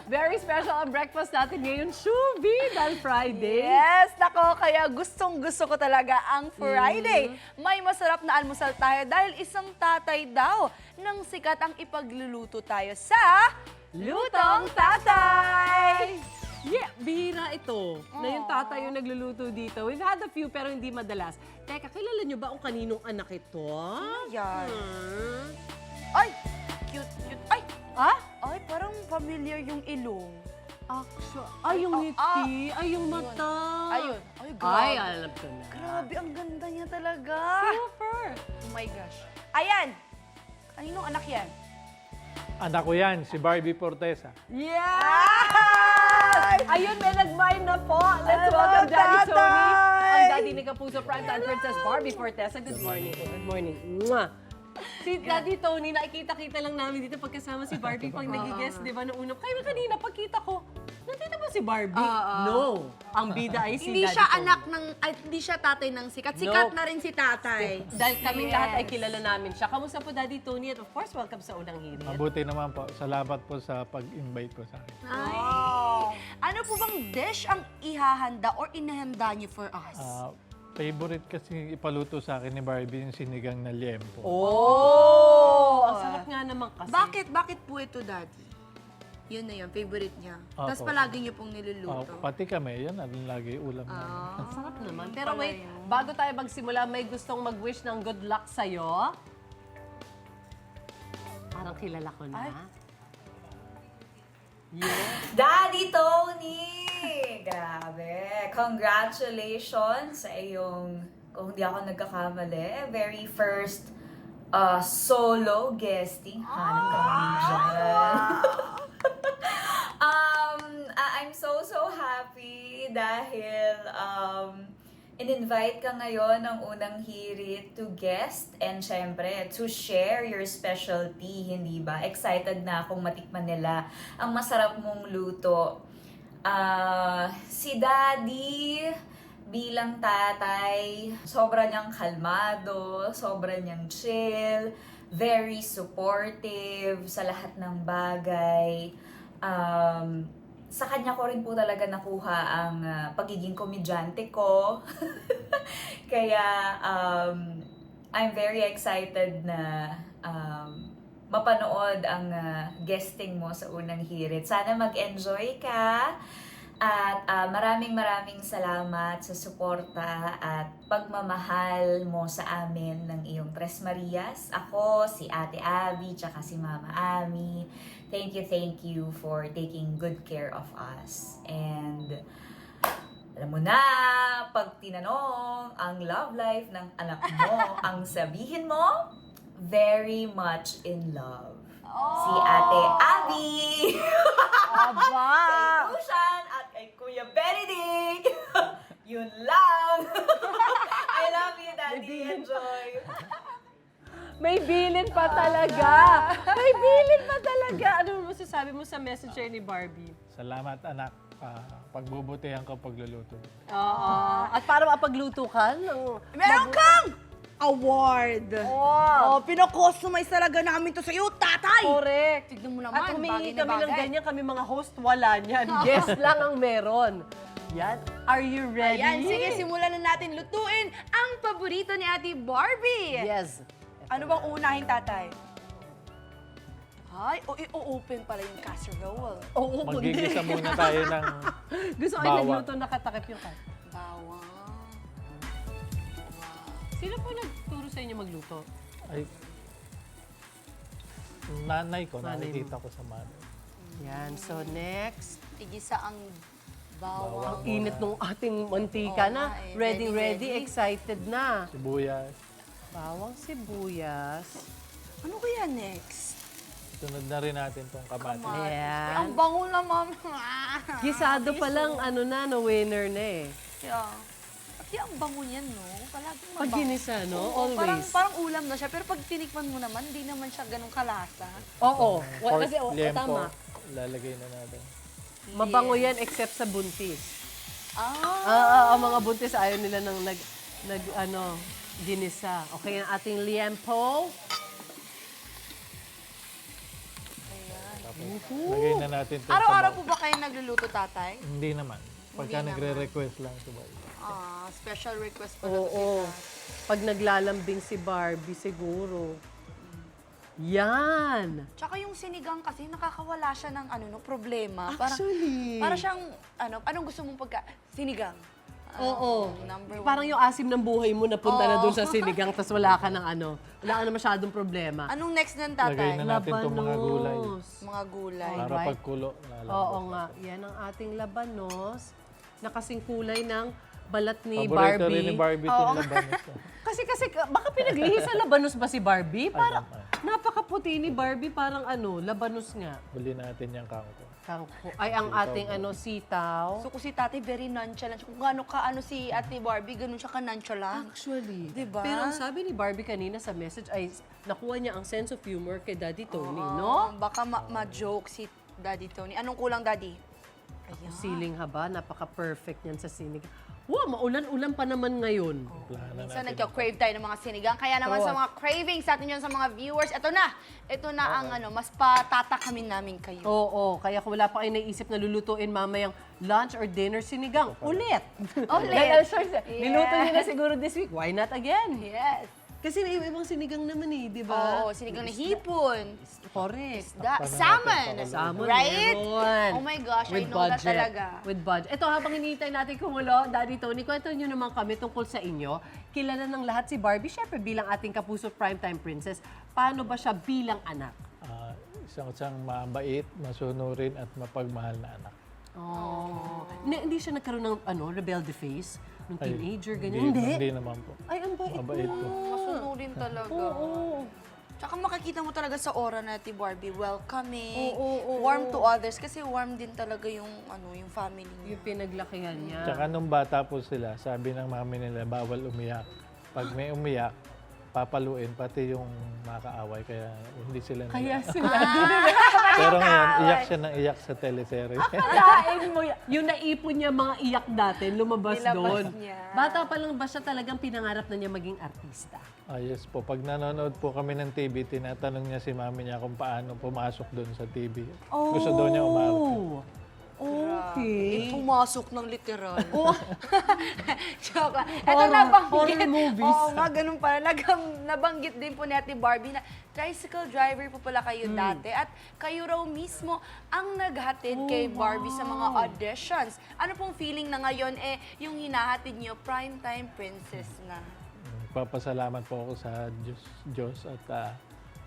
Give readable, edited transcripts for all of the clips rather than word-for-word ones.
Very special ang breakfast natin ngayon, Shubi, dahil Friday. Yes, nako, kaya gustong-gusto ko talaga ang Friday. May masarap na almusal tayo dahil isang tatay daw ng sikat ang ipagluluto tayo sa Lutong Tatay! Yeah, bihira ito na yung tatay yung nagluluto dito. We've had a few pero hindi madalas. Teka, kilala nyo ba kung kaninong anak ito? Yan. Hmm. Ay, cute, cute. Ay, ha? Ay, parang familiar yung ilong. Actually, ay yung ngiti, ay yung mata. Ayun. Ay, grabe. Ay, alam ko na. Grabe, ang ganda niya talaga. Super. Oh my gosh. Ayan. Kaninong anak yan? Anak ko yan, si Barbie Fortesa. Yes! Ayun, may nag-mine na po. Let's Hello, welcome Daddy Tony. Tatay! Ang daddy ni Kapuso Primetime Princess Barbie Fortesa. Good morning. Good morning. Mwah! Si Daddy Tony, nakikita-kita lang namin dito pagkasama si Barbie pag nag-guest, di ba, noong unang. Kaya kanina, pagkita ko, nandito ba si Barbie? No. Ang bida ay si Hindi Daddy siya Tony. anak ng, ay, hindi siya tatay ng sikat. Sikat No. na rin si tatay. Dahil kaming lahat ay kilala namin siya. Kamusta po, Daddy Tony? At of course, welcome sa unang hirit. Mabuti naman po. Salamat po sa pag-invite po sa akin. Ay. Ano po bang dish ang ihahanda or inahanda niyo for us? Favorite kasi ipaluto sa akin ni Barbie yung sinigang na liempo. Oh! Ang sarap nga naman kasi. Bakit po ito, Daddy? Yun na yun, favorite niya. Opo. Tapos palagi niyo pong niluluto. Pati kami, yan ang lagi ulam namin. Ang sarap naman. Pero wait, bago tayo magsimula, may gustong mag-wish ng good luck sa'yo. Parang kilala ko na. Ay. Yes. Daddy Tony! Grabe! Congratulations sa iyong, kung hindi ako nagkakamali, very first solo guesting. Hanap kami dyan. I'm so happy dahil in-invite ka ngayon ng unang hirit to guest and syempre to share your specialty, hindi ba? Excited na akong matikman nila ang masarap mong luto. Si Daddy bilang tatay, sobra niyang kalmado, sobra niyang chill, very supportive sa lahat ng bagay. Sa kanya ko rin po talaga nakuha ang pagiging komedyante ko. Kaya I'm very excited na mapanood ang guesting mo sa unang hirit. Sana mag-enjoy ka. At maraming salamat sa suporta at pagmamahal mo sa amin ng iyong Tres Marias. Ako, si Ate Abby, tsaka si Mama Ami. Thank you for taking good care of us. And alam mo na, pag tinanong ang love life ng anak mo, ang sabihin mo, very much in love. Si Ate Abby! Aba! Kay Lucian at kay Kuya Benedict! Yun lang! I love you, Daddy. Enjoy! May bilin pa talaga. May bilin pa talaga. Ano masasabi mo sa messenger ni Barbie? Salamat anak. Pagbubutihan ko pagluluto. Oo. At para mapagluto ka ng... Meron kang award! Oh, pinakustomize talaga namin to sa'yo, tatay! Correct. Tignan mo naman, At humingi bagay na kami ng bagay. ganyan, kami mga host, wala niyan. Guest lang ang meron. Yan. Are you ready? Ayan, sige, simulan na natin lutuin ang paborito ni Ate Barbie. Yes. Ano bang uunahin, tatay? Ay, i-open pala yung casserole. Oo, kundi. Magigisa muna tayo ng Gusto ko bawang. ay nagluto nakatakip yung kat. Bawang. Sino po nagturo sa inyo magluto? ay, nanay ko, Nanay nakikita ko sa mother. Yan. So, next. Igisa ang bawang. Ang init ng ating mantika Oo na. nga eh. Ready, Ready. excited na. Sibuyas. Bawang sibuyas. Ano kaya next? Sunod na rin natin tong kamatis. Ayan. Ang bango naman. Gisado pa lang, ano na, no winner na eh. Yeah. Kaya ang bango niyan, no? Palaging Pag mabango. ginisa, no? Oo, Always. Parang ulam na siya, pero pag tinikman mo naman, hindi naman siya ganun kalasa. Oo. Pork Kasi, liempo, tama. lalagay na natin. Mabango yan except sa buntis. Ah, Ang mga buntis ayaw nila ng ginisa. Okay, ang ating liempo. Lagay na natin ito. Araw-araw po ba kayo nagluluto, tatay? Hindi naman. Pagka Hindi naman. nagre-request lang si Barbie. Special request pa na to Oo. Pag naglalambing si Barbie, siguro. Yan! Tsaka yung sinigang kasi nakakawala siya ng problema. Actually. Para siyang, anong gusto mong sinigang. Oo. Number one. Parang yung asim ng buhay mo napunta na doon sa sinigang, tapos wala ka ng wala ka na masyadong problema. Anong next ng Lagay tatay? na natin itong mga gulay. Mga gulay. Para Alright. pagkulo, lalambot. Oo nga, yan ang ating labanos na kasing kulay ng balat ni Paborito Barbie. rin ni Barbie itong labanos. Kasi baka pinaglihi sa labanos ba si Barbie? Parang Ay. napakaputi ni Barbie, parang labanos nga. Huli natin yung kangko. Kangko. Ay, ang ating sitaw. So kung si tatay very nonchalant. Kung gaano ka si Ate Barbie, ganun siya ka-nonchalant. Actually. Diba? Pero ang sabi ni Barbie kanina sa message ay nakuha niya ang sense of humor kay Daddy Tony, no? Baka ma-joke si Daddy Tony. Anong kulang, Daddy? Ayan. Siling haba, napaka-perfect niyan sa sinig. Wow, maulan-ulan pa naman ngayon. Plana Minsan natin. nagka-crave tayo ng mga sinigang. Kaya naman sa True. mga cravings sa atin yun sa mga viewers, ito na ang mas patatakamin namin kayo. Oo, kaya kung wala pa kayo naisip na lulutuin mamayang lunch or dinner sinigang, ulit. Ulit. Dahil sure, Yes. niluto niyo na siguro this week, why not again? Yes. Kasi may ibang sinigang naman di ba? Oo, sinigang na hipon, Correct. salmon, Salmon, right? meron. Oh my gosh, I With know that budget. talaga. With budget. Ito, habang hinihintay natin kumulo, Daddy Tony, kwento nyo naman kami tungkol sa inyo. Kilala ng lahat si Barbie, syempre bilang ating kapuso primetime princess. Paano ba siya bilang anak? Isang mabait, masunurin at mapagmahal na anak. Oh. Hindi siya nagkaroon ng rebelde face? Nung Ay, teenager, ganyan? Hindi naman po. Ay, ang bait Mabait mo. po. Masunurin talaga. Oo. Tsaka makikita mo talaga sa aura na Ate Barbie, welcoming, Oo. warm to others kasi warm din talaga yung yung family niya. Yung pinaglakihan niya. Tsaka nung bata po sila, sabi ng mami nila, bawal umiyak. Pag may umiyak, papaluin, pati yung makaaway, kaya hindi sila Kaya naiyak. sila Pero ngayon, iyak siya ng iyak sa teleserye. Kain mo yan. Yung naipon niya mga iyak natin, lumabas Nilabas doon. niya. Bata pa lang ba siya talagang pinangarap na niya maging artista? Yes po, pag nanonood po kami ng TV, tinatanong niya si mami niya kung paano pumasok doon sa TV. Gusto daw niya umarte. Okay. Pumasok ng literal. Joke lang. Ito Horror- nabanggit. horror movies. Oo nga, ganun pala. Nabanggit din po ni Ate Barbie na tricycle driver po pala kayo dati. At kayo raw mismo ang naghatid kay Barbie sa mga auditions. Ano pong feeling na ngayon yung hinahatid niyo, primetime princess na? Papasalamat po ako sa Diyos at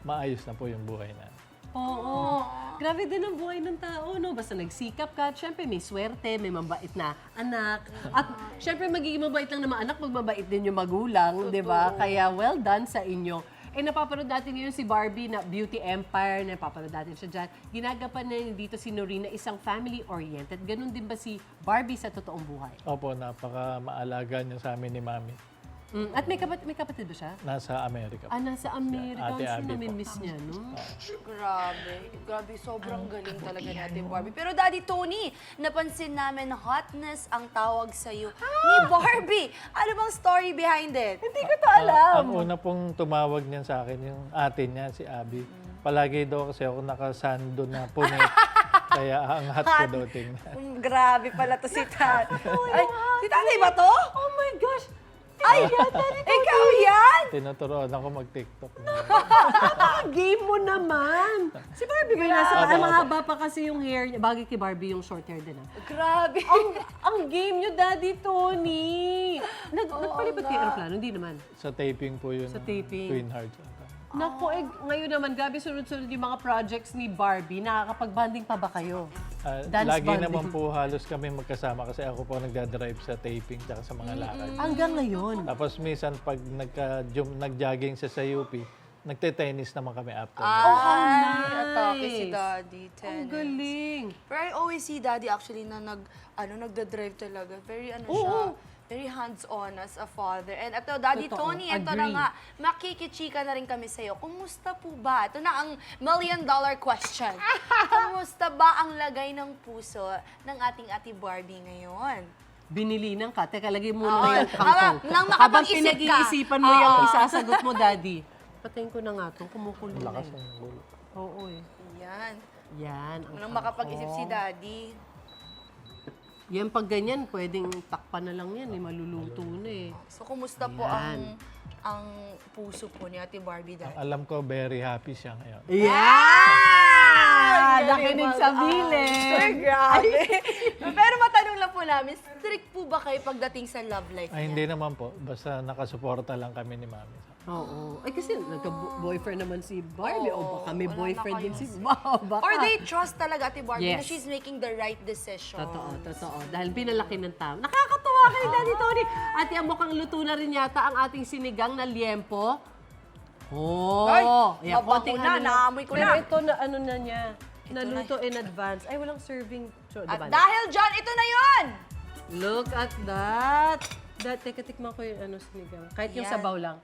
maayos na po yung buhay na. Oo. Grabe din ang buhay ng tao, no? Basta nagsikap ka, at syempre may swerte, may mabait na anak. At syempre magiging mabait lang naman anak, magmabait din yung magulang, di ba? Kaya well done sa inyo. Napapanood natin ngayon si Barbie na Beauty Empire, napapanood natin siya dyan. Ginagapan na dito si Norina, isang family-oriented. Ganun din ba si Barbie sa totoong buhay? Opo, napaka maalaga niya sa amin ni mami. At may kapatid ba siya? Nasa Amerika. Nasa Amerika. Ate Kasi Abby po. nami-miss niya, no? Grabe, sobrang galing talaga ni Ate Barbie. Pero Daddy Tony, napansin namin na hotness ang tawag sa'yo ni Barbie. Ano bang story behind it? Hindi ko to alam. Ang una pong tumawag niyan sa akin, yung ate niya, si Abby. Palagi daw kasi ako nakasando na punit. Kaya ang hot ko daw tingnan. Grabe pala to si Tatay. Ay, si Tatay ba to? Oh my gosh! Ay, ikaw yan? Tinuturoan ako mag-TikTok. Game mo naman! Si Barbie ba nasa mahaba pa kasi yung hair niya. Bagay kay Barbie yung short hair din, ah. Grabe. Ang game niyo, Daddy Tony! Nagpalipad kayo aeroplano? Hindi naman. Sa taping po yun. Sa taping. Twin Hearts. Naku, ngayon naman, grabe sunod-sunod yung mga projects ni Barbie. Nakakapag-banding pa ba kayo? Dance Lagi banding. naman po halos kami magkasama kasi ako po nagdadrive sa taping tsaka sa mga lakad. Hanggang ngayon. Tapos minsan pag nag-jogging sa UP, nagte-tennis naman kami after. nice. Atake si Daddy. Ang Tennis. galing. Pero I always see Daddy actually na nagda-drive talaga. Very Oo. siya. Very hands-on as a father. And ito, Daddy Totoo. Tony, ito na Agree. nga, makikichika na rin kami sa'yo. Kumusta po ba? Ito na ang million-dollar question. Kumusta ba ang lagay ng puso ng ating Ate Barbie ngayon? Binilinan ka. Teka, lagay mo Oo. na yung kangkong. Nang Habang makapag-isip ka. pinag-iisipan mo yung isasagot mo, Daddy. Patayin ko na nga itong kumukulo na Lakas eh. ng gulo. Oo eh. Yan. Yan. ang Anong makapag-isip si kangkong. Daddy? Yan pag ganyan, pwedeng takpan na lang yan. Maluluto na eh. So, kumusta po Ayan. ang puso po ni Ate Barbie, Daddy? Alam ko, very happy siya ngayon. Yeah! Nakinig sa Sir, bilis. grabe. Pero matanong lang po namin, strict po ba kayo pagdating sa love life Ay, niya? hindi naman po. Basta nakasuporta lang kami ni Mami. Oo. Ay kasi nagka-boyfriend naman si Barbie. O Oo, baka may wala na boyfriend din kayo. si baka. Or they trust talaga Ate Barbie na Yes. she's making the right decision. Totoo. Dahil pinalaki ng tao. Nakakatuwa kay Daddy Tony. At yan, mukhang luto na rin yata ang ating sinigang na liempo. Oh! Ay, Ayan, mabango konting na, ano naamoy ko Pero na. ito na ano na niya. Naluto in advance. Ay, walang serving. So, At diba? dahil dyan, ito na yun! Look at that. Teka, tikman ko yung ano sinigang. Kahit yung Yan. sabaw lang.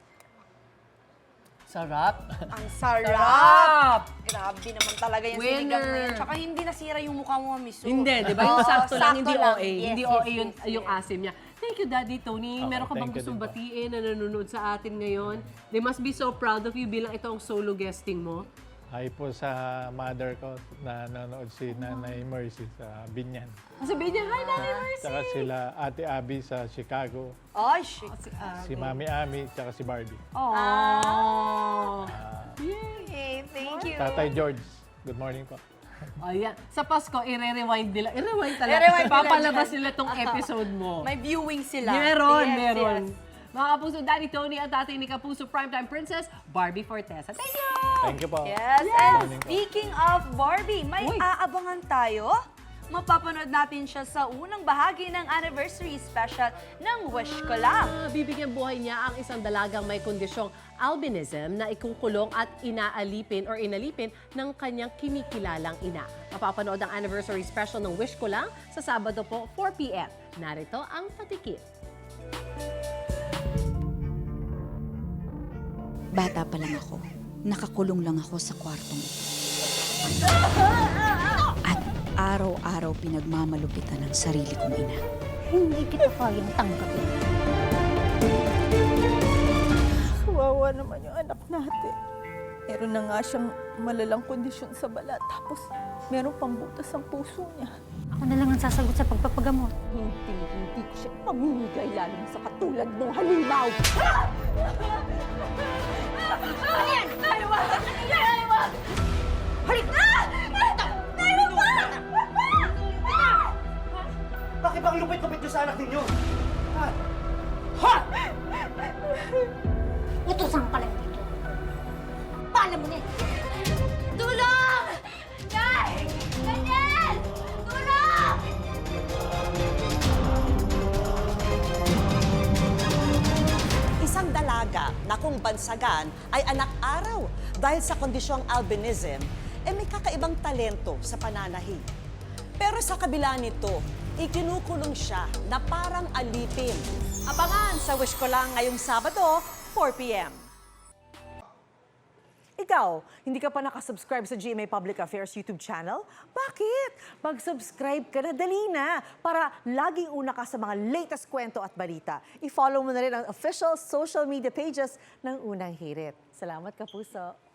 Sarap. Ang sarap! Sarap! Grabe naman talaga yung Winner. sinigang na yan. Tsaka hindi nasira yung mukha mo, Miss Sue. Hindi, di ba? Yung Oo, sakto lang, hindi lang. OA. Yes, Hindi yes, OA yes, yung yes. asim niya. Thank you, Daddy Tony. Okay, Meron ka bang thank you gustong din po. batiin na nanonood sa atin ngayon? They must be so proud of you bilang ito ang solo guesting mo. Hi po sa mother ko na nanonood si Nanay Mercy sa Binyan. Sabihin niya, hi, Nanay Mercy! Tsaka sila Ate Abby sa Chicago, Ay, shit. si Mami Ami, tsaka si Barbie. Aww. Hey, thank you. Tatay George, good morning po. Ayan. Sa Pasko, i-rewind nila. I-rewind talaga. I-rewind nila Papalabas dyan. nila tong episode mo. May viewing sila. Meron, Yes, meron. yes. Mga Kapuso, Daddy Tony at tatay ni Kapuso Primetime Princess, Barbie Fortesa. Thank you! Thank you po. Yes, and speaking of Barbie, may Uy. aabangan tayo. Mapapanood natin siya sa unang bahagi ng anniversary special ng Wish Ko Lang. Bibigyan buhay niya ang isang dalagang may kondisyong albinism na ikukulong at inalipin ng kanyang kinikilalang ina. Mapapanood ang anniversary special ng Wish Ko Lang sa Sabado po, 4 p.m. Narito ang patikip. Bata pa lang ako. Nakakulong lang ako sa kwartong ito. At araw-araw pinagmamalupitan ng sarili kong ina. Hindi kita kayang tanggapin. Kawawa naman yung anak natin. Meron na nga siyang malalang kondisyon sa balat. Tapos, meron pang butas ang puso niya. Ako na lang ang sasagot sa pagpapagamot. Hindi ko siya pamimigay lalo na sa katulad mong halimaw. Bakit bang lupit-lupit nyo sa anak ninyo? Utusan ka lang dito. Paalam mo na eh. Tulong! Nay! Daniel! Tulong! Isang dalaga na kung bansagan ay anak araw dahil sa kondisyong albinism, may kakaibang talento sa pananahi. Pero sa kabila nito, ikinukulong siya na parang alipin. Abangan sa Wish Ko Lang ngayong Sabado, 4 p.m. Ikaw, hindi ka pa nakasubscribe sa GMA Public Affairs YouTube channel? Bakit? Mag-subscribe ka na, dali na, para laging una ka sa mga latest kwento at balita. I-follow mo na rin ang official social media pages ng Unang Hirit. Salamat, Kapuso.